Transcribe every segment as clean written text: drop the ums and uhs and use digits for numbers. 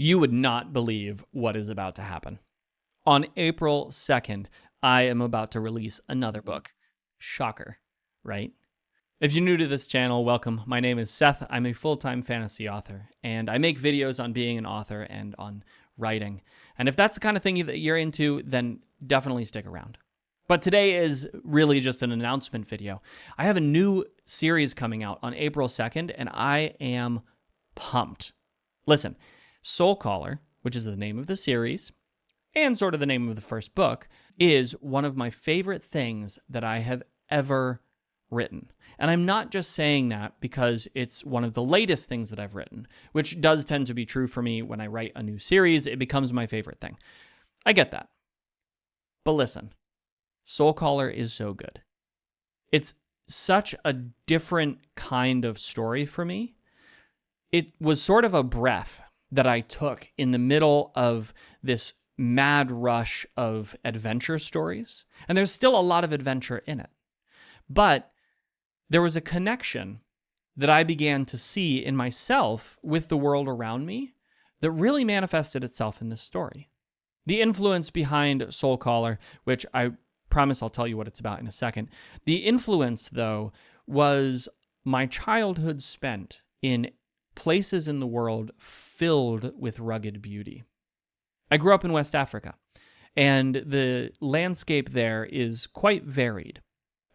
You would not believe what is about to happen. On April 2nd, I am about to release another book. Shocker, right? If you're new to this channel, welcome. My name is Seth. I'm a full-time fantasy author, and I make videos on being an author and on writing. And if that's the kind of thing that you're into, then definitely stick around. But today is really just an announcement video. I have a new series coming out on April 2nd, and I am pumped. Listen, Soulcaller, which is the name of the series, and sort of the name of the first book, is one of my favorite things that I have ever written. And I'm not just saying that because it's one of the latest things that I've written, which does tend to be true for me when I write a new series. It becomes my favorite thing. I get that. But listen, Soulcaller is so good. It's such a different kind of story for me. It was sort of a breath that I took in the middle of this mad rush of adventure stories. And there's still a lot of adventure in it. But there was a connection that I began to see in myself with the world around me that really manifested itself in this story. The influence behind Soulcaller, which I promise I'll tell you what it's about in a second. The influence, though, was my childhood spent in places in the world filled with rugged beauty. I grew up in West Africa, and the landscape there is quite varied.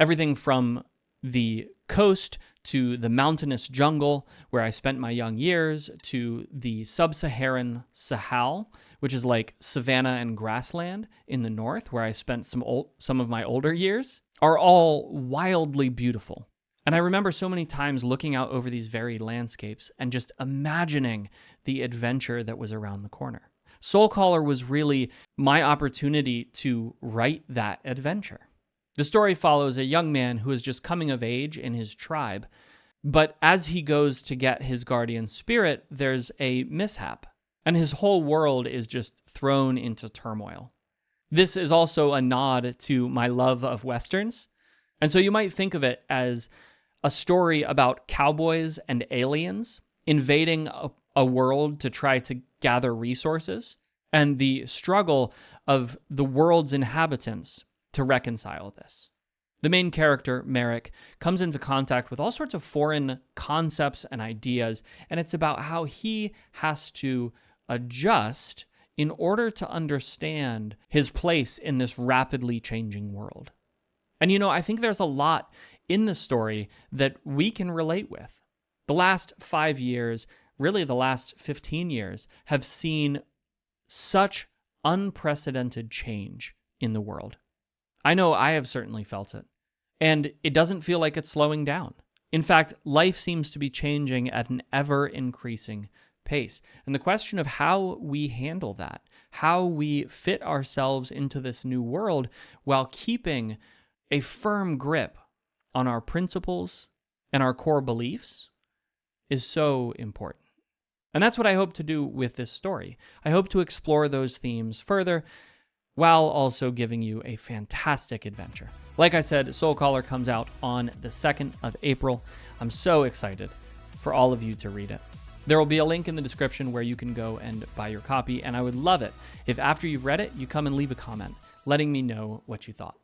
Everything from the coast to the mountainous jungle where I spent my young years to the sub-Saharan Sahel, which is like savanna and grassland in the north where I spent some of my older years, are all wildly beautiful. And I remember so many times looking out over these varied landscapes and just imagining the adventure that was around the corner. Soulcaller was really my opportunity to write that adventure. The story follows a young man who is just coming of age in his tribe, but as he goes to get his guardian spirit, there's a mishap, and his whole world is just thrown into turmoil. This is also a nod to my love of Westerns, and so you might think of it as a story about cowboys and aliens invading a world to try to gather resources, and the struggle of the world's inhabitants to reconcile this. The main character, Merrick, comes into contact with all sorts of foreign concepts and ideas, and it's about how he has to adjust in order to understand his place in this rapidly changing world. And I think there's a lot in the story that we can relate with. The last 5 years, really the last 15 years, have seen such unprecedented change in the world. I know I have certainly felt it, and it doesn't feel like it's slowing down. In fact, life seems to be changing at an ever-increasing pace. And the question of how we handle that, how we fit ourselves into this new world while keeping a firm grip on our principles and our core beliefs is so important. And that's what I hope to do with this story. I hope to explore those themes further while also giving you a fantastic adventure. Like I said, Soulcaller comes out on the 2nd of April. I'm so excited for all of you to read it. There will be a link in the description where you can go and buy your copy, and I would love it if after you've read it, you come and leave a comment letting me know what you thought.